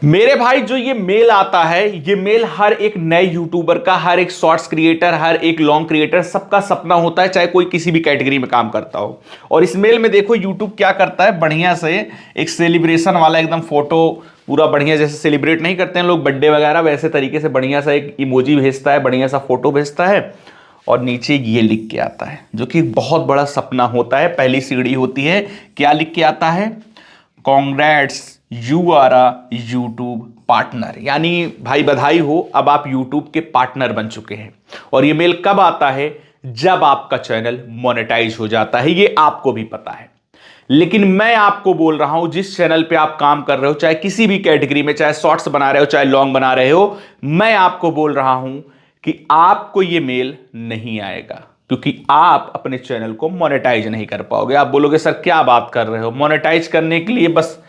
मेरे भाई जो ये मेल आता है, ये मेल हर एक नए यूट्यूबर का, हर एक शॉर्ट्स क्रिएटर, हर एक लॉन्ग क्रिएटर, सबका सपना होता है, चाहे कोई किसी भी कैटेगरी में काम करता हो। और इस मेल में देखो यूट्यूब क्या करता है, बढ़िया से एक सेलिब्रेशन वाला एकदम फोटो, पूरा बढ़िया, जैसे सेलिब्रेट नहीं करते हैं लोग बर्थडे वगैरह, वैसे तरीके से बढ़िया सा एक इमोजी भेजता है, बढ़िया सा फोटो भेजता है और नीचे ये लिख के आता है, जो कि बहुत बड़ा सपना होता है। पहली सीढ़ी होती है, क्या लिख के आता है, congrats you are a YouTube partner, यानी भाई बधाई हो, अब आप यूट्यूब के पार्टनर बन चुके हैं। और ये मेल कब आता है, जब आपका चैनल मोनेटाइज हो जाता है, ये आपको भी पता है। लेकिन मैं आपको बोल रहा हूं, जिस चैनल पे आप काम कर रहे हो, चाहे किसी भी कैटेगरी में, चाहे शॉर्ट्स बना रहे हो, चाहे लॉन्ग बना रहे हो, मैं आपको बोल रहा हूं कि आपको ये मेल नहीं आएगा, क्योंकि आप अपने चैनल को मोनेटाइज नहीं कर पाओगे। आप बोलोगे सर क्या बात कर रहे हो, मोनेटाइज करने के लिए बस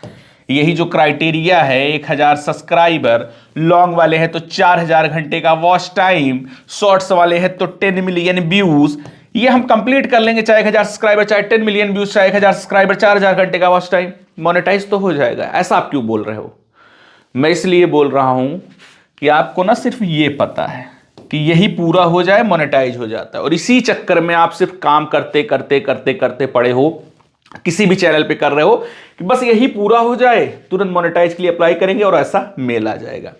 यही जो क्राइटेरिया है, 1000 सब्सक्राइबर, लॉन्ग वाले हैं तो 4000 घंटे का वॉच टाइम, शॉर्ट्स वाले हैं तो 10 मिलियन व्यूज, ये हम कंप्लीट कर लेंगे, चाहे 1000 सब्सक्राइबर, चाहे 10 मिलियन व्यूज, चाहे 1000 सब्सक्राइबर, 4000 घंटे का वॉच टाइम, मोनेटाइज तो हो जाएगा। ऐसा आप क्यों बोल रहे हो? मैं इसलिए बोल रहा हूं कि आपको ना सिर्फ ये पता है कि यही पूरा हो जाए, मोनेटाइज हो जाता है, और इसी चक्कर में आप सिर्फ काम करते करते करते करते पड़े हो, किसी भी चैनल पे कर रहे हो कि बस यही पूरा हो जाए, तुरंत मोनेटाइज के लिए अप्लाई करेंगे और ऐसा मेल आ जाएगा।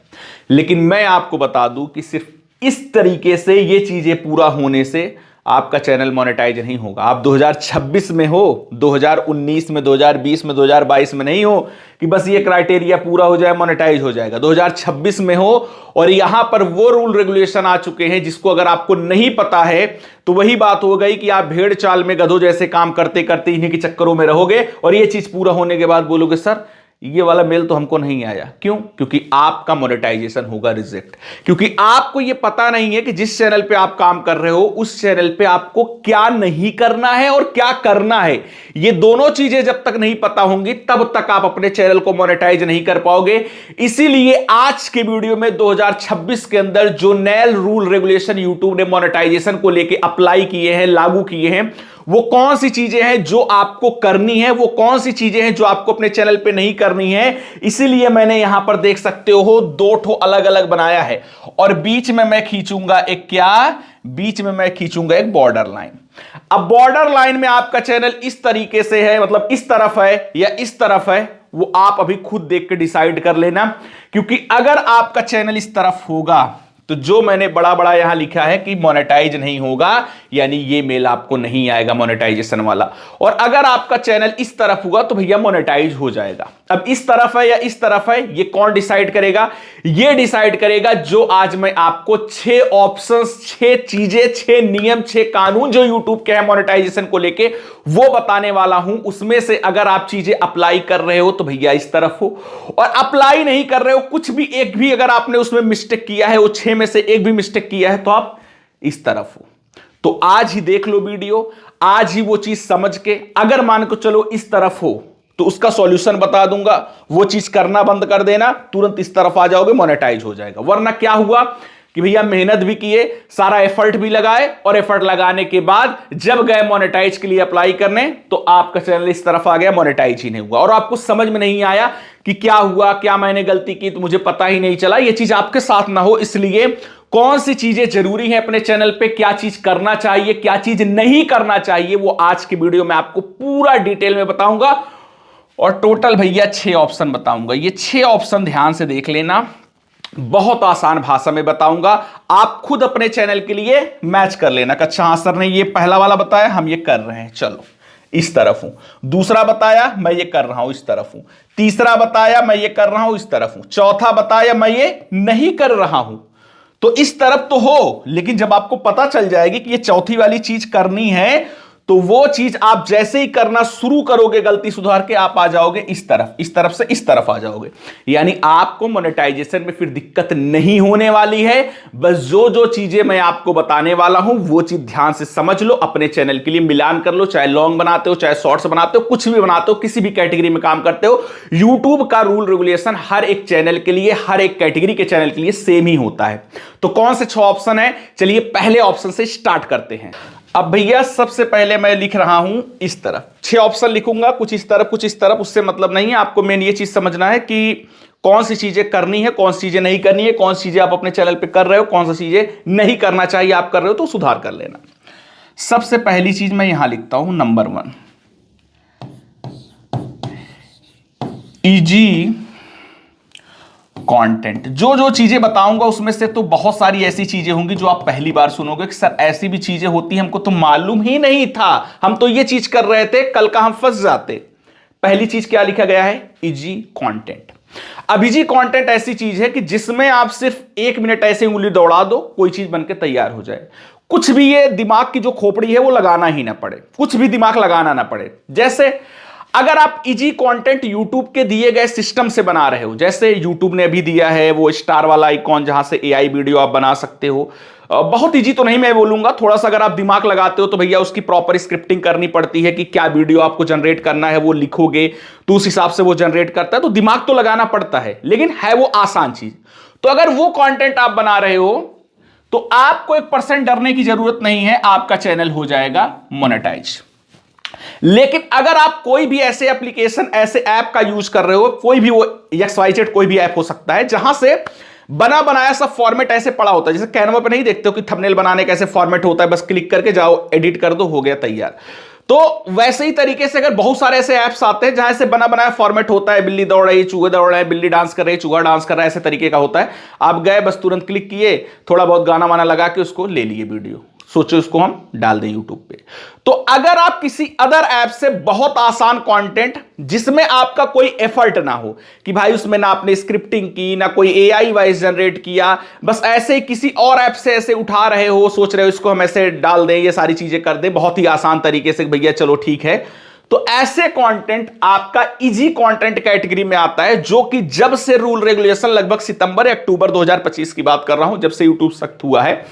लेकिन मैं आपको बता दूं कि सिर्फ इस तरीके से, ये चीजें पूरा होने से आपका चैनल मोनेटाइज नहीं होगा। आप 2026 में हो, 2019 में, 2020 में, 2022 में नहीं हो कि बस ये क्राइटेरिया पूरा हो जाए मोनेटाइज हो जाएगा। 2026 में हो, और यहां पर वो रूल रेगुलेशन आ चुके हैं जिसको अगर आपको नहीं पता है तो वही बात हो गई कि आप भेड़ चाल में गधों जैसे काम करते करते इन्हीं के चक्करों में रहोगे, और ये चीज पूरा होने के बाद बोलोगे सर ये वाला मेल तो हमको नहीं आया। क्यों? क्योंकि आपका मोनेटाइजेशन होगा रिजेक्ट, क्योंकि आपको यह पता नहीं है कि जिस चैनल पे आप काम कर रहे हो उस चैनल पे आपको क्या नहीं करना है और क्या करना है। ये दोनों चीजें जब तक नहीं पता होंगी तब तक आप अपने चैनल को मोनेटाइज नहीं कर पाओगे। इसीलिए आज के वीडियो में 2026 के अंदर जो नए रूल रेगुलेशन यूट्यूब ने मोनेटाइजेशन को लेकर अप्लाई किए हैं, लागू किए हैं, वो कौन सी चीजें हैं जो आपको करनी है, वो कौन सी चीजें हैं जो आपको अपने चैनल पे नहीं करनी है। इसीलिए मैंने यहां पर देख सकते हो 2 अलग अलग बनाया है, और बीच में मैं खींचूंगा एक, क्या बीच में मैं खींचूंगा एक बॉर्डर लाइन। अब बॉर्डर लाइन में आपका चैनल इस तरीके से है, मतलब इस तरफ है या इस तरफ है, वो आप अभी खुद देख के डिसाइड कर लेना। क्योंकि अगर आपका चैनल इस तरफ होगा तो जो मैंने बड़ा बड़ा यहां लिखा है कि मोनेटाइज नहीं होगा, यानी ये मेल आपको नहीं आएगा मोनेटाइजेशन वाला। और अगर आपका चैनल इस तरफ होगा तो भैया मोनेटाइज हो जाएगा। अब इस तरफ है या इस तरफ है, ये कौन डिसाइड करेगा? ये डिसाइड करेगा जो आज मैं आपको 6 ऑप्शंस, 6 चीजें, 6 नियम, 6 कानून जो यूट्यूब के हैं मोनेटाइजेशन को लेके, वो बताने वाला हूं। उसमें से अगर आप चीजें अप्लाई कर रहे हो तो भैया इस तरफ हो, और अप्लाई नहीं कर रहे हो, कुछ भी एक भी अगर आपने उसमें मिस्टेक किया है, वो 6 में से एक भी मिस्टेक किया है, तो आप इस तरफ हो। तो आज ही देख लो वीडियो, आज ही वो चीज समझ के, अगर मान को चलो इस तरफ हो तो उसका सॉल्यूशन बता दूंगा, वो चीज करना बंद कर देना, तुरंत इस तरफ आ जाओगे, मोनेटाइज हो जाएगा। वरना क्या हुआ कि भैया मेहनत भी किए, सारा एफर्ट भी लगाए, और एफर्ट लगाने के बाद जब गए मोनेटाइज के लिए अप्लाई करने तो आपका चैनल इस तरफ आ गया, मोनेटाइज ही नहीं हुआ, और आपको समझ में नहीं आया कि क्या हुआ, क्या मैंने गलती की, तो मुझे पता ही नहीं चला। ये चीज आपके साथ ना हो, इसलिए कौन सी चीजें जरूरी है अपने चैनल पे, क्या चीज करना चाहिए, क्या चीज नहीं करना चाहिए, वो आज की वीडियो में आपको पूरा डिटेल में बताऊंगा। और टोटल भैया 6 ऑप्शन बताऊंगा। ये 6 ऑप्शन ध्यान से देख लेना, बहुत आसान भाषा में बताऊंगा, आप खुद अपने चैनल के लिए मैच कर लेना। अच्छा हाँ सर ने ये पहला वाला बताया, हम ये कर रहे हैं, चलो इस तरफ हूं। दूसरा बताया, मैं ये कर रहा हूं, इस तरफ हूं। तीसरा बताया, मैं ये कर रहा हूं, इस तरफ हूं। चौथा बताया, मैं ये नहीं कर रहा हूं, तो इस तरफ तो हो। लेकिन जब आपको पता चल जाएगी कि ये चौथी वाली चीज करनी है, तो वो चीज आप जैसे ही करना शुरू करोगे, गलती सुधार के आप आ जाओगे इस तरफ से इस तरफ आ जाओगे। यानी आपको मोनेटाइजेशन में फिर दिक्कत नहीं होने वाली है। बस जो जो चीजें मैं आपको बताने वाला हूं वो चीज ध्यान से समझ लो, अपने चैनल के लिए मिलान कर लो। चाहे लॉन्ग बनाते हो, चाहे शॉर्ट्स बनाते हो, कुछ भी बनाते हो, किसी भी कैटेगरी में काम करते हो, यूट्यूब का रूल रेगुलेशन हर एक चैनल के लिए, हर एक कैटेगरी के चैनल के लिए सेम ही होता है। तो कौन से 6 ऑप्शन है, चलिए पहले ऑप्शन से स्टार्ट करते हैं। अब भैया सबसे पहले मैं लिख रहा हूं इस तरफ, 6 ऑप्शन लिखूंगा, कुछ इस तरफ कुछ इस तरफ, उससे मतलब नहीं है। आपको मेन ये चीज समझना है कि कौन सी चीजें करनी है, कौन सी चीजें नहीं करनी है, कौन सी चीजें आप अपने चैनल पे कर रहे हो, कौन सी चीजें नहीं करना चाहिए आप कर रहे हो, तो सुधार कर लेना। सबसे पहली चीज मैं यहां लिखता हूं नंबर 1, इजी कंटेंट। जो जो चीजें बताऊंगा उसमें से तो बहुत सारी ऐसी चीजें होंगी जो आप पहली बार सुनोगे कि सर ऐसी भी चीजें होती हैं, हमको तो मालूम ही नहीं था, हम तो ये चीज कर रहे थे, कल का हम फंस जाते। पहली चीज क्या लिखा गया है? Easy content. अब इजी कंटेंट ऐसी चीज है कि जिसमें आप सिर्फ 1 मिनट ऐसे उंगली दौड़ा दो, कोई चीज बनकर तैयार हो जाए। कुछ भी ये दिमाग की जो खोपड़ी है वो लगाना ही ना पड़े, कुछ भी दिमाग लगाना ना पड़े। जैसे अगर आप इजी कंटेंट YouTube के दिए गए सिस्टम से बना रहे हो, जैसे YouTube ने अभी दिया है वो स्टार वाला आइकॉन जहां से AI वीडियो आप बना सकते हो, बहुत इजी तो नहीं मैं बोलूंगा, थोड़ा सा अगर आप दिमाग लगाते हो तो भैया उसकी प्रॉपर स्क्रिप्टिंग करनी पड़ती है कि क्या वीडियो आपको जनरेट करना है, वो लिखोगे तो उस हिसाब से वो जनरेट करता है, तो दिमाग तो लगाना पड़ता है, लेकिन है वो आसान चीज। तो अगर वो कंटेंट आप बना रहे हो तो आपको 1% डरने की जरूरत नहीं है, आपका चैनल हो जाएगा मोनेटाइज। लेकिन अगर आप कोई भी ऐसे एप्लीकेशन, ऐसे ऐप का यूज कर रहे हो, कोई भी वो XYZ कोई भी ऐप हो सकता है जहां से बना बनाया सब फॉर्मेट ऐसे पड़ा होता है, जैसे कैनवा पे नहीं देखते हो कि थंबनेल बनाने का ऐसे फॉर्मेट होता है, बस क्लिक करके जाओ, एडिट कर दो, हो गया तैयार। तो वैसे ही तरीके से अगर बहुत सारे ऐसे ऐप्स आते हैं जहां से बना बनाया फॉर्मेट होता है, बिल्ली दौड़ रही है, चूहे दौड़ रहे हैं, बिल्ली डांस कर रही है, चूहा डांस कर रहा है, ऐसे तरीके का होता है, आप गए बस तुरंत क्लिक किए, थोड़ा बहुत गाना वाना लगा के उसको ले लिए वीडियो, सोचो उसको हम डाल दें यूट्यूब पे। तो अगर आप किसी अदर ऐप से बहुत आसान कंटेंट जिसमें आपका कोई एफर्ट ना हो, कि भाई उसमें ना आपने स्क्रिप्टिंग की, ना कोई AI वॉइस जनरेट किया, बस ऐसे किसी और ऐप से ऐसे उठा रहे हो, सोच रहे हो इसको हम ऐसे डाल दें, ये सारी चीजें कर दें बहुत ही आसान तरीके से, भैया चलो ठीक है, तो ऐसे कंटेंट आपका इजी कंटेंट कैटेगरी में आता है, जो कि जब से रूल रेगुलेशन लगभग सितंबर या अक्टूबर 2025 की बात कर रहा हूं, जब से यूट्यूब सख्त हुआ है,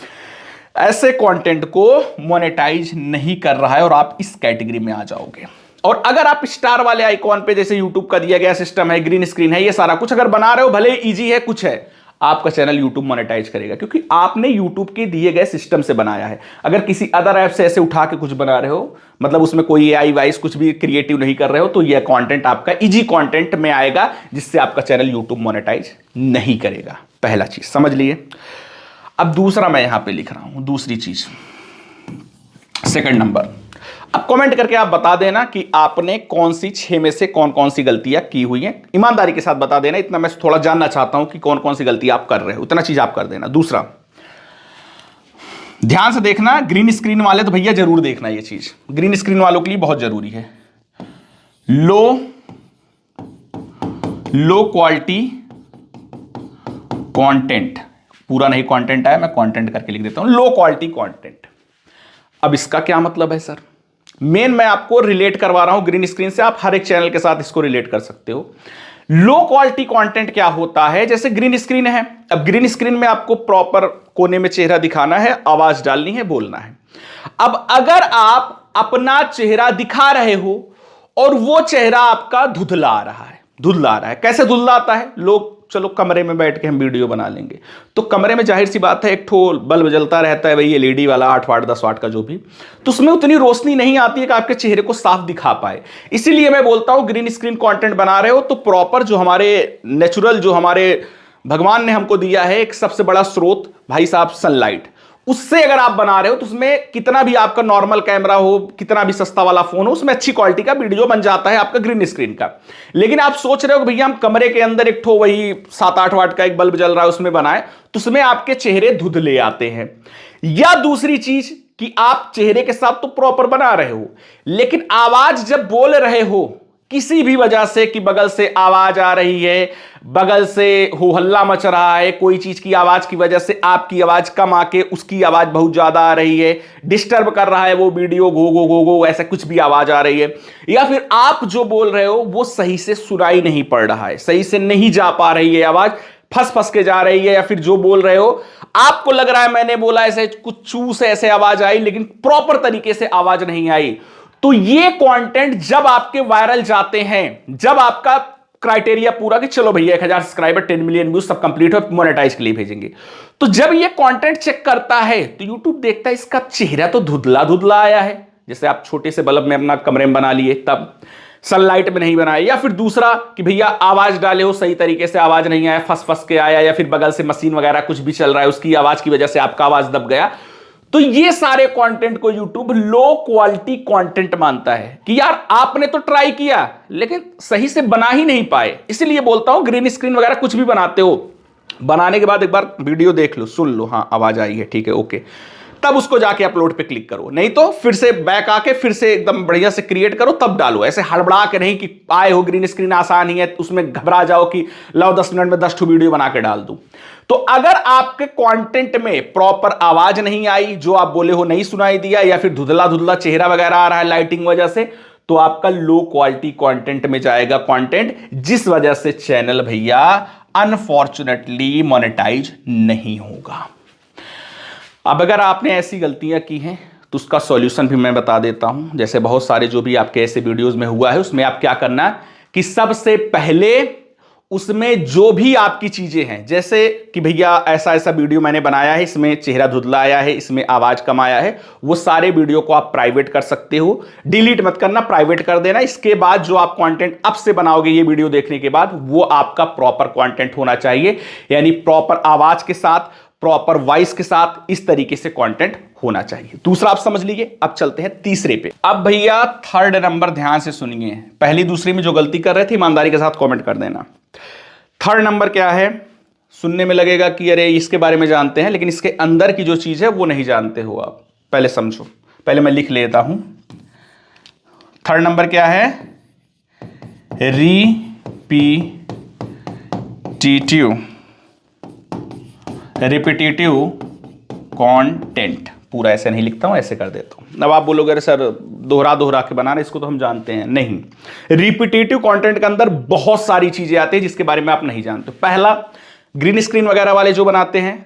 ऐसे कंटेंट को मोनेटाइज नहीं कर रहा है और आप इस कैटेगरी में आ जाओगे। और अगर आप स्टार वाले आइकॉन पे, जैसे यूट्यूब का दिया गया सिस्टम है, ग्रीन स्क्रीन है, ये सारा कुछ अगर बना रहे हो, भले इजी है, कुछ है, आपका चैनल यूट्यूब मोनेटाइज करेगा, क्योंकि आपने यूट्यूब के दिए गए सिस्टम से बनाया है। अगर किसी अदर ऐप से ऐसे उठा के कुछ बना रहे हो, मतलब उसमें कोई AI वाइस कुछ भी क्रिएटिव नहीं कर रहे हो, तो यह कंटेंट आपका इजी कंटेंट में आएगा, जिससे आपका चैनल यूट्यूब मोनेटाइज नहीं करेगा। पहला चीज समझ लिए। अब दूसरा मैं यहां पे लिख रहा हूं, दूसरी चीज, सेकंड नंबर। अब कमेंट करके आप बता देना कि आपने कौन सी 6 में से कौन कौन सी गलतियां की हुई हैं, ईमानदारी के साथ बता देना, इतना मैं थोड़ा जानना चाहता हूं कि कौन कौन सी गलती आप कर रहे हो, उतना चीज आप कर देना। दूसरा, ध्यान से देखना, ग्रीन स्क्रीन वाले तो भैया जरूर देखना, ये चीज ग्रीन स्क्रीन वालों के लिए बहुत जरूरी है। लो क्वालिटी कंटेंट, पूरा नहीं कंटेंट आया, मैं कंटेंट करके लिख देता हूं, लो क्वालिटी कंटेंट। अब इसका क्या मतलब है सर? मेन मैं आपको रिलेट करवा रहा हूं ग्रीन स्क्रीन से, आप हर एक चैनल के साथ इसको रिलेट कर सकते हो। लो क्वालिटी कंटेंट क्या होता है? जैसे ग्रीन स्क्रीन है, अब ग्रीन स्क्रीन में आपको प्रॉपर कोने में चेहरा दिखाना है, आवाज डालनी है, बोलना है। अब अगर आप अपना चेहरा दिखा रहे हो और वो चेहरा आपका धुंधला आ रहा है, कैसे धुंधला आता है? लोग चलो कमरे में बैठ के हम वीडियो बना लेंगे, तो कमरे में जाहिर सी बात है एक ठो बल्ब जलता रहता है, वही LED वाला 8 वाट 10 वाट का जो भी, तो उसमें उतनी रोशनी नहीं आती है कि आपके चेहरे को साफ दिखा पाए। इसीलिए मैं बोलता हूं ग्रीन स्क्रीन कंटेंट बना रहे हो तो प्रॉपर जो हमारे नेचुरल, जो हमारे भगवान ने हमको दिया है एक सबसे बड़ा स्रोत भाई साहब, सनलाइट, उससे अगर आप बना रहे हो तो उसमें कितना भी आपका नॉर्मल कैमरा हो, कितना भी सस्ता वाला फोन हो, उसमें अच्छी क्वालिटी का वीडियो बन जाता है आपका ग्रीन स्क्रीन का। लेकिन आप सोच रहे हो कि भैया हम कमरे के अंदर एक ठो वही 7-8 वाट का एक बल्ब जल रहा है उसमें बनाए, तो उसमें आपके चेहरे धुंधले आते हैं। या दूसरी चीज कि आप चेहरे के साथ तो प्रॉपर बना रहे हो, लेकिन आवाज जब बोल रहे हो किसी भी वजह से, कि बगल से आवाज आ रही है, बगल से हो हल्ला मच रहा है, कोई चीज की आवाज की वजह से आपकी आवाज कम आके उसकी आवाज बहुत ज्यादा आ रही है, डिस्टर्ब कर रहा है वो वीडियो, गो गो गो गो ऐसा कुछ भी आवाज आ रही है, या फिर आप जो बोल रहे हो वो सही से सुनाई नहीं पड़ रहा है, सही से नहीं जा पा रही है आवाज, फंस फंस के जा रही है, या फिर जो बोल रहे हो आपको लग रहा है मैंने बोला ऐसे कुछ चू से ऐसे आवाज आई, लेकिन प्रॉपर तरीके से आवाज नहीं आई, तो ये कंटेंट जब आपके वायरल जाते हैं, जब आपका क्राइटेरिया पूरा कि चलो भैया 1000 सब्सक्राइबर, 10 मिलियन व्यूज सब कंप्लीट हो, मोनेटाइज के लिए भेजेंगे, तो जब ये कंटेंट चेक करता है तो यूट्यूब देखता है इसका चेहरा तो धुंधला धुंधला आया है, जैसे आप छोटे से बल्ब में अपना कमरे में बना लिए तब, सनलाइट में नहीं बनाया, या फिर दूसरा कि भैया आवाज डाले हो सही तरीके से आवाज नहीं आया, फंस फंस के आया, या फिर बगल से मशीन वगैरह कुछ भी चल रहा है उसकी आवाज की वजह से आपका आवाज दब गया। तो ये सारे कंटेंट को YouTube लो क्वालिटी कंटेंट मानता है कि यार आपने तो ट्राई किया लेकिन सही से बना ही नहीं पाए। इसलिए बोलता हूं ग्रीन स्क्रीन वगैरह कुछ भी बनाते हो, बनाने के बाद एक बार वीडियो देख लो, सुन लो, हाँ आवाज आई है, ठीक है, ओके, तब उसको जाके अपलोड पे क्लिक करो। नहीं तो फिर से बैक आके फिर से एकदम बढ़िया से क्रिएट करो तब डालो। ऐसे हड़बड़ा के नहीं कि आए हो ग्रीन स्क्रीन आसान ही है, उसमें घबरा जाओ कि लाओ 10 मिनट में 10 ठो वीडियो बना के डाल दूं। तो अगर आपके कंटेंट में प्रॉपर आवाज नहीं आई, जो आप बोले हो नहीं सुनाई दिया, या फिर धुंधला धुंधला चेहरा वगैरह आ रहा है लाइटिंग वजह से, तो आपका लो क्वालिटी कंटेंट में जाएगा कंटेंट, जिस वजह से चैनल भैया अनफॉर्चुनेटली मोनेटाइज नहीं होगा। अब अगर आपने ऐसी गलतियां की हैं तो उसका सॉल्यूशन भी मैं बता देता हूं। जैसे बहुत सारे जो भी आपके ऐसे वीडियोस में हुआ है, उसमें आप क्या करना कि सबसे पहले उसमें जो भी आपकी चीजें हैं, जैसे कि भैया ऐसा ऐसा वीडियो मैंने बनाया है, इसमें चेहरा धुंधला आया है, इसमें आवाज कम आया है, वो सारे वीडियो को आप प्राइवेट कर सकते हो। डिलीट मत करना, प्राइवेट कर देना। इसके बाद जो आप कंटेंट अब से बनाओगे ये वीडियो देखने के बाद, वो आपका प्रॉपर कंटेंट होना चाहिए, यानी प्रॉपर आवाज के साथ, प्रॉपर वॉइस के साथ, इस तरीके से कंटेंट होना चाहिए। दूसरा आप समझ लीजिए। अब चलते हैं तीसरे पे। अब भैया थर्ड नंबर ध्यान से सुनिए, पहली दूसरी में जो गलती कर रहे थे ईमानदारी के साथ कमेंट कर देना। थर्ड नंबर क्या है? सुनने में लगेगा कि अरे इसके बारे में जानते हैं, लेकिन इसके अंदर की जो चीज है वो नहीं जानते हो आप। पहले समझो, पहले मैं लिख लेता हूं। थर्ड नंबर क्या है? Repetitive content. पूरा ऐसे नहीं लिखता हूं, ऐसे कर देता हूं। अब आप बोलोगे अरे सर दोहरा दोहरा के बनाना, इसको तो हम जानते हैं। नहीं, रिपीटेटिव कंटेंट के अंदर बहुत सारी चीजें आती हैं जिसके बारे में आप नहीं जानते। पहला, ग्रीन स्क्रीन वगैरह वाले जो बनाते हैं,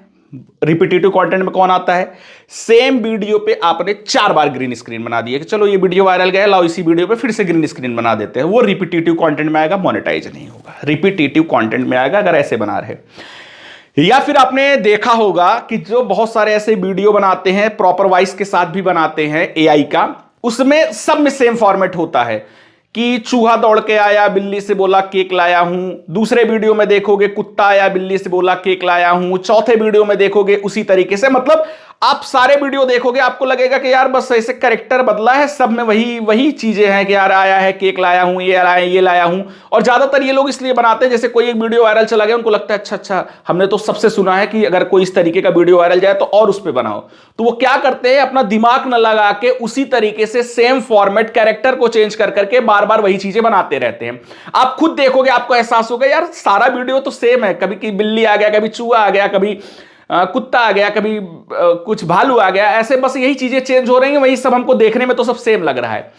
रिपीटेटिव कंटेंट में कौन आता है? सेम वीडियो पे आपने 4 बार ग्रीन स्क्रीन बना दिया कि चलो ये वीडियो वायरल गया, लाओ इसी वीडियो पे फिर से ग्रीन स्क्रीन बना देते हैं। वो रिपीटेटिव कंटेंट में आएगा, मोनेटाइज नहीं होगा। रिपीटेटिव कंटेंट में आएगा अगर ऐसे बना रहे। या फिर आपने देखा होगा कि जो बहुत सारे ऐसे वीडियो बनाते हैं, प्रॉपर वॉइस के साथ भी बनाते हैं एआई का, उसमें सब में सेम फॉर्मेट होता है कि चूहा दौड़ के आया, बिल्ली से बोला केक लाया हूं। दूसरे वीडियो में देखोगे कुत्ता आया, बिल्ली से बोला केक लाया हूं। चौथे वीडियो में देखोगे उसी तरीके से। मतलब आप सारे वीडियो देखोगे आपको लगेगा कि यार बस ऐसे कैरेक्टर बदला है, सब में वही वही चीजें हैं कि यार आया है, केक लाया हूं, ये लाया हूं। और ज्यादातर ये लोग इसलिए बनाते हैं, जैसे कोई एक वीडियो वायरल चला गया, उनको लगता है अच्छा हमने तो सबसे सुना है कि अगर कोई इस तरीके का वीडियो वायरल जाए तो और उस पर बनाओ। तो वो क्या करते हैं, अपना दिमाग न लगा के उसी तरीके से सेम फॉर्मेट, कैरेक्टर को चेंज कर करके बार बार वही चीजें बनाते रहते हैं। आप खुद देखोगे आपको एहसास होगा यार सारा वीडियो तो सेम है। कभी की बिल्ली आ गया, कभी चूहा आ गया, कभी कुत्ता आ गया, कभी कुछ भालू आ गया, ऐसे बस यही चीजें चेंज हो रही हैं, वही सब हमको देखने में तो सब सेम लग रहा है।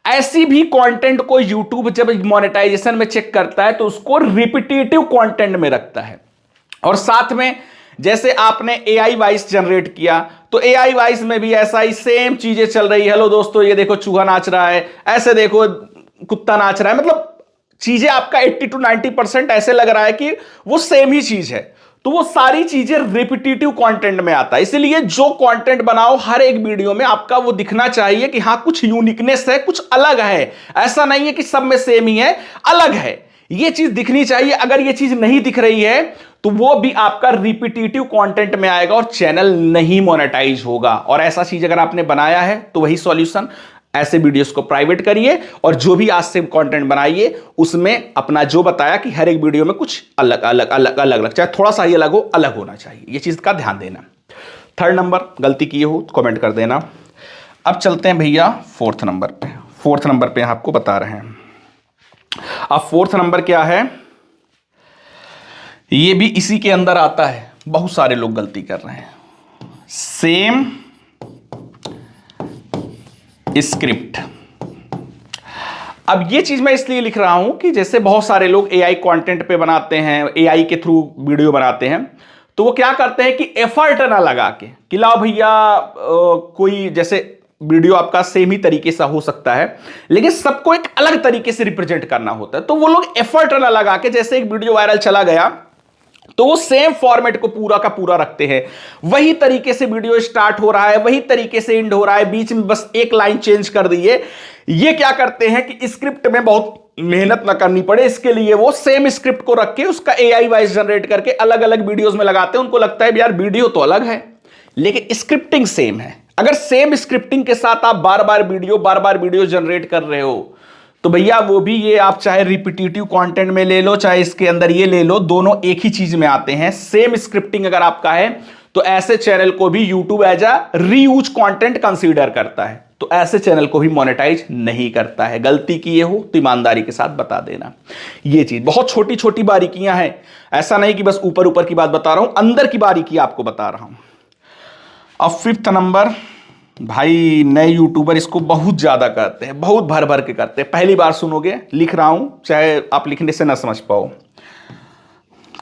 ऐसी भी कंटेंट को यूट्यूब जब मोनेटाइजेशन में चेक करता है तो उसको रिपीटेटिव कंटेंट में रखता है। और साथ में जैसे आपने एआई वॉइस जनरेट किया तो एआई वॉइस में भी ऐसा ही सेम चीजें चल रही है। हेलो दोस्तों, ये देखो चूहा नाच रहा है, ऐसे देखो कुत्ता नाच रहा है। मतलब चीजें आपका 80 to 90% ऐसे लग रहा है कि वो सेम ही चीज है। तो वो सारी चीजें रिपीटेटिव कंटेंट में आता है। इसलिए जो कंटेंट बनाओ हर एक वीडियो में आपका वो दिखना चाहिए कि हाँ कुछ यूनिकनेस है, कुछ अलग है। ऐसा नहीं है कि सब में सेम ही है, अलग है। ये चीज दिखनी चाहिए। अगर ये चीज नहीं दिख रही है तो वो भी आपका रिपीटेटिव कंटेंट में आएगा और चैनल नहीं मोनेटाइज होगा। और ऐसा चीज अगर आपने बनाया है तो वही सॉल्यूशन, ऐसे वीडियोस को प्राइवेट करिए और जो भी आज से कंटेंट बनाइए उसमें अपना जो बताया कि हर एक वीडियो में कुछ अलग अलग अलग अलग अलग, चाहे थोड़ा सा ही अलग हो, अलग होना चाहिए। ये चीज का ध्यान देना। थर्ड नंबर गलती की हो तो कमेंट कर देना। अब चलते हैं भैया फोर्थ नंबर पे। फोर्थ नंबर पे आपको बता रहे हैं। अब फोर्थ नंबर क्या है, ये भी इसी के अंदर आता है। बहुत सारे लोग गलती कर रहे हैं। Same script. अब ये चीज मैं इसलिए लिख रहा हूं कि जैसे बहुत सारे लोग एआई कंटेंट पे बनाते हैं, एआई के थ्रू वीडियो बनाते हैं, तो वो क्या करते हैं कि एफर्ट ना लगा के कि लाओ भैया कोई जैसे वीडियो आपका सेम ही तरीके से हो सकता है लेकिन सबको एक अलग तरीके से रिप्रेजेंट करना होता है। तो वो लोग एफर्ट ना लगा के, जैसे एक वीडियो वायरल चला गया, तो वो सेम फॉर्मेट को पूरा का पूरा रखते हैं, वही तरीके से वीडियो स्टार्ट हो रहा है, वही तरीके से एंड हो रहा है, बीच में बस एक लाइन चेंज कर दी है। ये क्या करते हैं कि स्क्रिप्ट में बहुत मेहनत ना करनी पड़े, इसके लिए वो सेम स्क्रिप्ट को रख के उसका एआई वाइज जनरेट करके अलग अलग वीडियोस में लगाते हैं। उनको लगता है यार वीडियो तो अलग है लेकिन स्क्रिप्टिंग सेम है। अगर सेम स्क्रिप्टिंग के साथ आप बार बार वीडियो जनरेट कर रहे हो तो भैया वो भी, ये आप चाहे रिपीटेटिव कंटेंट में ले लो चाहे इसके अंदर ये ले लो, दोनों एक ही चीज में आते हैं। सेम स्क्रिप्टिंग अगर आपका है तो ऐसे चैनल को भी YouTube as a reuse content consider करता है, तो ऐसे चैनल को भी मोनेटाइज नहीं करता है। गलती किए हो तो ईमानदारी के साथ बता देना। ये चीज बहुत छोटी छोटी बारीकियां हैं, ऐसा नहीं कि बस ऊपर ऊपर की बात बता रहा हूं, अंदर की बारीकी आपको बता रहा हूं। अब 5th नंबर, भाई नए यूट्यूबर इसको बहुत ज्यादा करते हैं, बहुत भर भर के करते हैं। पहली बार सुनोगे, लिख रहा हूं चाहे आप लिखने से ना समझ पाओ।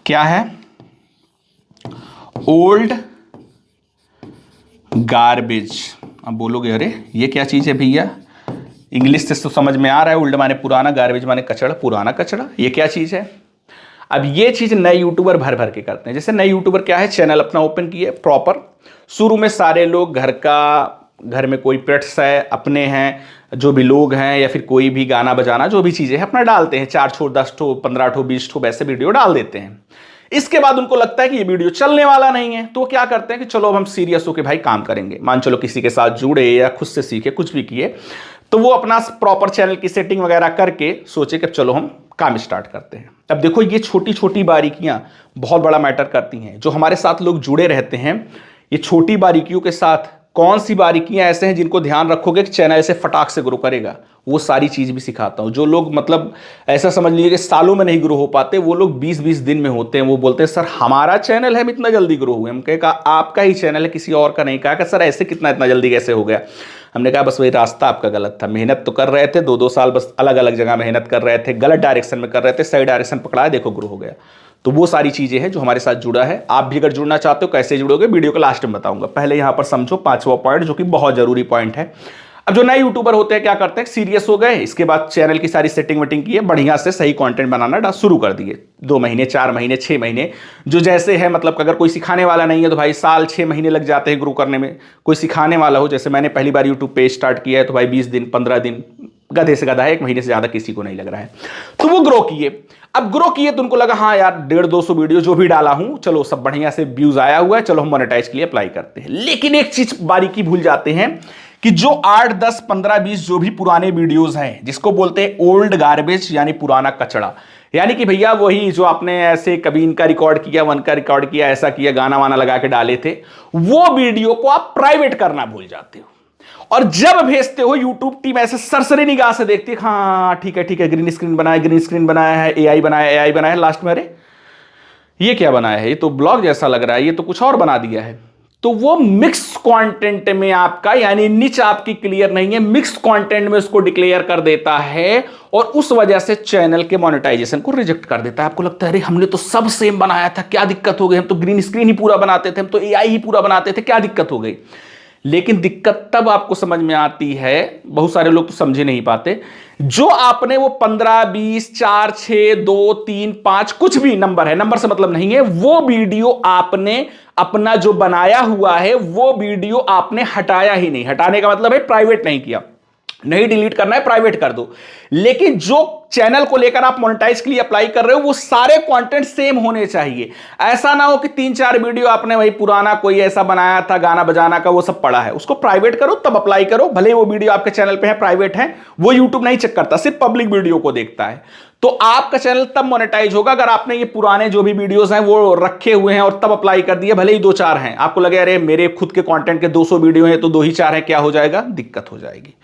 क्या है? Old garbage. अब बोलोगे अरे ये क्या चीज है भैया, इंग्लिश से तो समझ में आ रहा है, ओल्ड माने पुराना, गार्बेज माने कचड़ा, पुराना कचड़ा, ये क्या चीज है? अब ये चीज नए यूट्यूबर भर भर के करते हैं। जैसे नए यूट्यूबर क्या है, चैनल अपना ओपन किए प्रॉपर, शुरू में सारे लोग घर में कोई पेट्स है, अपने हैं, जो भी लोग हैं, या फिर कोई भी गाना बजाना जो भी चीजें हैं अपना डालते हैं, 4 ठो 10 ठो 15 ठो 20 ठो वैसे वीडियो डाल देते हैं। इसके बाद उनको लगता है कि ये वीडियो चलने वाला नहीं है, तो क्या करते हैं कि चलो अब हम सीरियस होके भाई काम करेंगे, मान चलो किसी के साथ जुड़े या खुद से सीखे, कुछ भी किए, तो वो अपना प्रॉपर चैनल की सेटिंग वगैरह करके सोचे कि चलो हम काम स्टार्ट करते हैं। अब देखो ये छोटी छोटी बारीकियां बहुत बड़ा मैटर करती हैं। जो हमारे साथ लोग जुड़े रहते हैं, ये छोटी बारीकियों के साथ कौन सी बारीकियां ऐसे हैं जिनको ध्यान रखोगे कि चैनल ऐसे फटाक से ग्रो करेगा, वो सारी चीज भी सिखाता हूं। जो लोग मतलब ऐसा समझ लीजिए कि सालों में नहीं ग्रो हो पाते, वो लोग 20-20 दिन में होते हैं। वो बोलते हैं सर हमारा चैनल है, हम इतना जल्दी ग्रो हुए। हम कहा आपका ही चैनल है, किसी और का नहीं। कहा कि सर ऐसे इतना जल्दी कैसे हो गया? हमने कहा बस वही रास्ता आपका गलत था, मेहनत तो कर रहे थे 2-2 साल, बस अलग अलग जगह मेहनत कर रहे थे, गलत डायरेक्शन में कर रहे थे, सही डायरेक्शन पकड़ा, देखो ग्रो हो गया। तो वो सारी चीजें हैं जो हमारे साथ जुड़ा है। आप भी अगर जुड़ना चाहते हो, कैसे जुड़ोगे वीडियो के लास्ट में बताऊंगा। पहले यहां पर समझो 5वां पॉइंट जो कि बहुत जरूरी पॉइंट है। अब जो नए यूट्यूबर होते हैं क्या करते हैं, सीरियस हो गए, इसके बाद चैनल की सारी सेटिंग वेटिंग की है, बढ़िया से सही कंटेंट बनाना शुरू कर दिए। 2 महीने 4 महीने 6 महीने जो जैसे है, मतलब अगर कोई सिखाने वाला नहीं है तो भाई साल 6 महीने लग जाते हैं ग्रो करने में। कोई सिखाने वाला हो, जैसे मैंने पहली बार यूट्यूब पे स्टार्ट किया है तो भाई 20 दिन 15 दिन, गधे से गधा है, 1 महीने से ज्यादा किसी को नहीं लग रहा है। तो वो ग्रो किए। अब ग्रो किए तो उनको लगा हाँ यार 150-200 वीडियो जो भी डाला हूं, चलो सब बढ़िया से व्यूज आया हुआ है, चलो हम मोनेटाइज के लिए अप्लाई करते हैं। लेकिन एक चीज बारीकी भूल जाते हैं कि जो 8, 10, 15, 20 जो भी पुराने वीडियोस हैं, जिसको बोलते हैं ओल्ड गार्बेज यानी पुराना कचड़ा, यानी कि भैया वही जो आपने ऐसे कभी इनका रिकॉर्ड किया, वन का रिकॉर्ड किया, ऐसा किया, गाना वाना लगा के डाले थे, वो वीडियो को आप प्राइवेट करना भूल जाते हो। और जब भेजते हो यूट्यूब टीम ऐसे सरसरी निगाह से देखती है, हाँ ठीक है, ग्रीन स्क्रीन बनाया है, एआई बनाया है, लास्ट में अरे ये क्या बनाया है, ये तो ब्लॉग जैसा लग रहा है, ये तो कुछ और बना दिया है। तो वो मिक्स कंटेंट में आपका, यानी निच आपकी क्लियर नहीं है, मिक्स कंटेंट में उसको डिक्लेयर कर देता है और उस वजह से चैनल के मोनेटाइजेशन को रिजेक्ट कर देता है। आपको लगता है अरे हमने तो सब सेम बनाया था, क्या दिक्कत हो गई, हम तो ग्रीन स्क्रीन ही पूरा बनाते थे, हम तो एआई ही पूरा बनाते थे, क्या दिक्कत हो गई? लेकिन दिक्कत तब आपको समझ में आती है, बहुत सारे लोग तो समझे नहीं पाते, जो आपने वो 15, 20, 4, 6, 2, 3, 5 कुछ भी नंबर है, नंबर से मतलब नहीं है, वो वीडियो आपने अपना जो बनाया हुआ है वो वीडियो आपने हटाया ही नहीं। हटाने का मतलब है प्राइवेट नहीं किया, नहीं डिलीट करना है, प्राइवेट कर दो। लेकिन जो चैनल को लेकर आप मोनेटाइज के लिए अप्लाई कर रहे हो वो सारे कंटेंट सेम होने चाहिए। ऐसा ना हो कि 3-4 वीडियो आपने वही पुराना कोई ऐसा बनाया था गाना बजाना का, वो सब पड़ा है, उसको प्राइवेट करो तब अप्लाई करो। भले वो वीडियो आपके चैनल पे है, प्राइवेट है, वो यूट्यूब नहीं चेक करता, सिर्फ पब्लिक वीडियो को देखता है। तो आपका चैनल तब मोनेटाइज होगा अगर आपने ये पुराने जो भी वीडियोस हैं वो रखे हुए हैं और तब अप्लाई कर दिए। भले ही 2-4 हैं, आपको लगे अरे मेरे खुद के कंटेंट के 200 वीडियो हैं तो 2 ही 4 हैं, क्या हो जाएगा, दिक्कत हो जाएगी।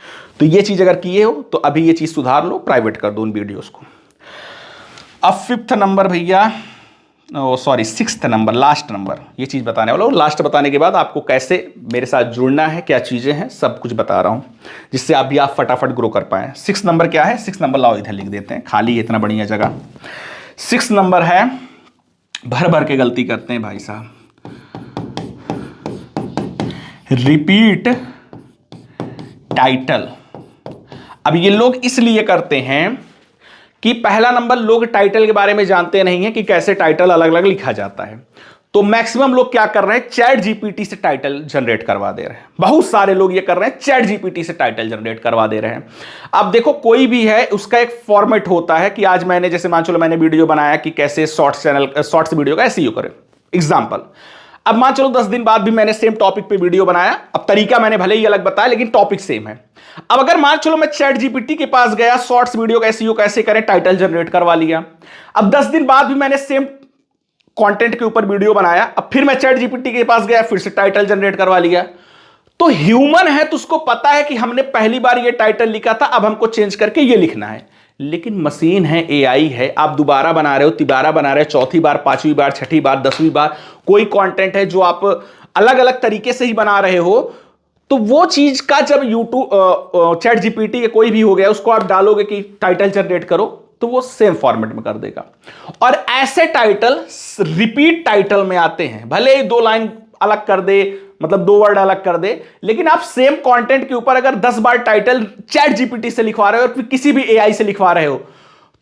तो ये चीज अगर किए हो तो अभी ये चीज सुधार लो, प्राइवेट कर दो उन वीडियोस को। अब 5th नंबर भैया, sorry 6th number, last number, ये चीज बताने वाला हूं। लास्ट बताने के बाद आपको कैसे मेरे साथ जुड़ना है, क्या चीजें हैं, सब कुछ बता रहा हूं, जिससे आप भी आप फटाफट ग्रो कर पाए। 6th नंबर क्या है? 6th नंबर लाओ इधर लिख देते हैं, खाली है इतना बढ़िया जगह। 6th नंबर है, भर भर के गलती करते हैं भाई साहब, रिपीट टाइटल। अब ये लोग इसलिए करते हैं कि पहला नंबर, लोग टाइटल के बारे में जानते नहीं है कि कैसे टाइटल अलग अलग लिखा जाता है। तो मैक्सिमम लोग क्या कर रहे हैं, चैट जीपीटी से टाइटल जनरेट करवा दे रहे हैं। बहुत सारे लोग ये कर रहे हैं, चैट जीपीटी से टाइटल जनरेट करवा दे रहे हैं। अब देखो, कोई भी है उसका एक फॉर्मेट होता है कि आज मैंने, जैसे मान चलो मैंने वीडियो बनाया कि कैसे शॉर्ट्स वीडियो का एसईओ करें, एग्जांपल। अब मान चलो 10 दिन बाद भी मैंने सेम टॉपिक पे वीडियो बनाया। अब तरीका मैंने भले ही अलग बताया, लेकिन टॉपिक सेम है। अब अगर मान चलो मैं चैट जीपीटी के पास गया, शॉर्ट्स वीडियो का एसईओ कैसे करें, टाइटल जनरेट करवा लिया। अब 10 दिन बाद भी मैंने सेम कंटेंट के ऊपर वीडियो बनाया, अब फिर मैं चैट जीपीटी के पास गया, फिर से टाइटल जनरेट करवा लिया। तो ह्यूमन है तो उसको पता है कि हमने पहली बार ये टाइटल लिखा था, अब हमको चेंज करके ये लिखना है। लेकिन मशीन है, एआई है, आप दोबारा बना रहे हो, तिबारा बना रहे हो, चौथी बार, पांचवी बार, छठी बार, 10वीं बार, कोई कंटेंट है जो आप अलग अलग तरीके से ही बना रहे हो, तो वो चीज का जब यूट्यूब चैट जीपीटी के कोई भी हो गया, उसको आप डालोगे कि टाइटल जनरेट करो, तो वो सेम फॉर्मेट में कर देगा। और ऐसे टाइटल रिपीट टाइटल में आते हैं, भले ही 2 लाइन अलग कर दे, मतलब 2 वर्ड अलग कर दे, लेकिन आप सेम कंटेंट के ऊपर अगर 10 बार टाइटल चैट जीपीटी से लिखवा रहे हो और फिर किसी भी एआई से लिखवा रहे हो,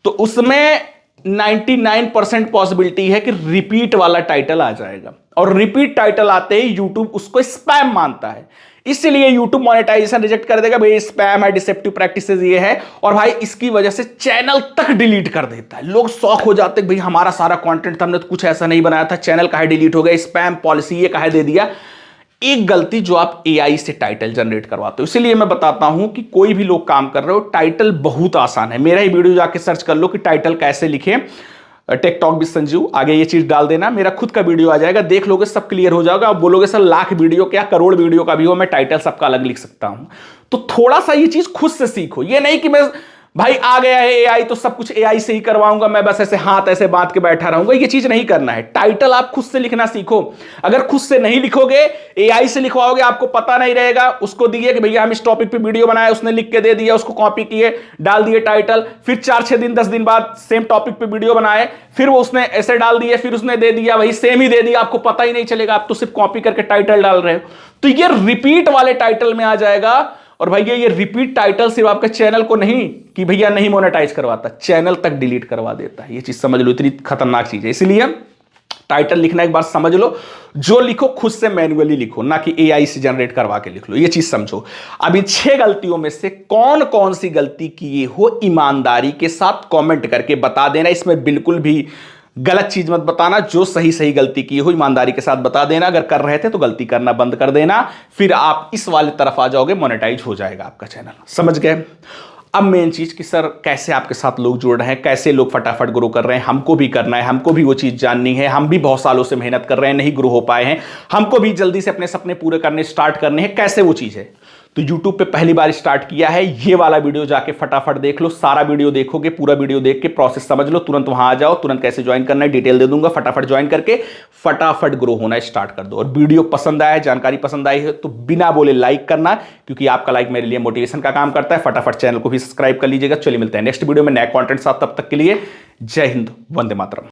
तो उसमें 99% पॉसिबिलिटी है कि रिपीट वाला टाइटल आ जाएगा। और रिपीट टाइटल आते ही यूट्यूब उसको स्पैम मानता है, इसलिए यूट्यूब मोनेटाइजेशन रिजेक्ट कर देगा, भाई स्पैम है, डिसेप्टिव प्रैक्टिसेस ये है। और भाई इसकी वजह से चैनल तक डिलीट कर देता है। लोग शौक हो जाते हैं, भाई हमारा सारा कंटेंट था, हमने तो कुछ ऐसा नहीं बनाया था, चैनल काहे डिलीट हो गया, स्पैम पॉलिसी ये काहे दे दिया। एक गलती जो आप एआई से टाइटल जनरेट करवाते हो। इसीलिए मैं बताता हूं कि कोई भी लोग काम कर रहे हो, टाइटल बहुत आसान है। मेरा ही वीडियो जाके सर्च कर लो कि टाइटल कैसे लिखें, टेक टॉक विद संजीव, आगे ये चीज डाल देना, मेरा खुद का वीडियो आ जाएगा, देख लोगे, सब क्लियर हो जाएगा। आप बोलोगे सर लाख वीडियो क्या, करोड़ वीडियो का भी हो, मैं टाइटल सबका अलग लिख सकता हूं। तो थोड़ा सा ये चीज खुद से सीखो। ये नहीं कि मैं भाई आ गया है एआई तो सब कुछ एआई से ही करवाऊंगा, मैं बस ऐसे हाथ ऐसे बांध के बैठा रहूंगा, ये चीज नहीं करना है। टाइटल आप खुद से लिखना सीखो। अगर खुद से नहीं लिखोगे, एआई से लिखवाओगे, आपको पता नहीं रहेगा। उसको दिए कि भैया हम इस टॉपिक पे वीडियो बनाया, उसने लिख के दे दिया, उसको कॉपी किए, डाल दिए टाइटल, फिर 4-6 दिन 10 दिन बाद सेम टॉपिक पे वीडियो बनाए, फिर वो उसने ऐसे डाल दिए, फिर उसने दे दिया, वही सेम ही दे दिया, आपको पता ही नहीं चलेगा, आप तो सिर्फ कॉपी करके टाइटल डाल रहे हो। तो ये रिपीट वाले टाइटल में आ जाएगा। और भैया ये रिपीट टाइटल सिर्फ आपके चैनल को नहीं कि भैया नहीं मोनेटाइज करवाता, चैनल तक डिलीट करवा देता है। ये चीज समझ लो, इतनी खतरनाक चीज है। इसलिए टाइटल लिखना एक बार समझ लो, जो लिखो खुद से मैन्युअली लिखो, ना कि एआई से जनरेट करवा के लिख लो। ये चीज समझो। अब इन 6 गलतियों में से कौन कौन सी गलती किए हो, ईमानदारी के साथ कमेंट करके बता देना। इसमें बिल्कुल भी गलत चीज मत बताना, जो सही सही गलती की हो ईमानदारी के साथ बता देना। अगर कर रहे थे तो गलती करना बंद कर देना, फिर आप इस वाले तरफ आ जाओगे, मोनेटाइज हो जाएगा आपका चैनल। समझ गए? अब मेन चीज कि सर कैसे आपके साथ लोग जुड़ रहे हैं, कैसे लोग फटाफट ग्रो कर रहे हैं, हमको भी करना है, हमको भी वो चीज जाननी है। हम भी बहुत सालों से मेहनत कर रहे हैं, नहीं ग्रो हो पाए हैं, हमको भी जल्दी से अपने सपने पूरे करने स्टार्ट करने हैं, कैसे वो चीज है। तो YouTube पे पहली बार स्टार्ट किया है, ये वाला वीडियो जाके फटाफट देख लो। सारा वीडियो देखोगे, पूरा वीडियो देख के प्रोसेस समझ लो, तुरंत वहां आ जाओ, तुरंत कैसे ज्वाइन करना है डिटेल दे दूंगा, फटाफट ज्वाइन करके फटाफट ग्रो होना स्टार्ट कर दो। और वीडियो पसंद आया है, जानकारी पसंद आई है, तो बिना बोले लाइक करना, क्योंकि आपका लाइक मेरे लिए मोटिवेशन का काम करता है। फटाफट चैनल को भी सब्सक्राइब कर लीजिएगा। चलिए मिलते हैं नेक्स्ट वीडियो में नया कंटेंट साथ, तब तक के लिए जय हिंद, वंदे मातरम।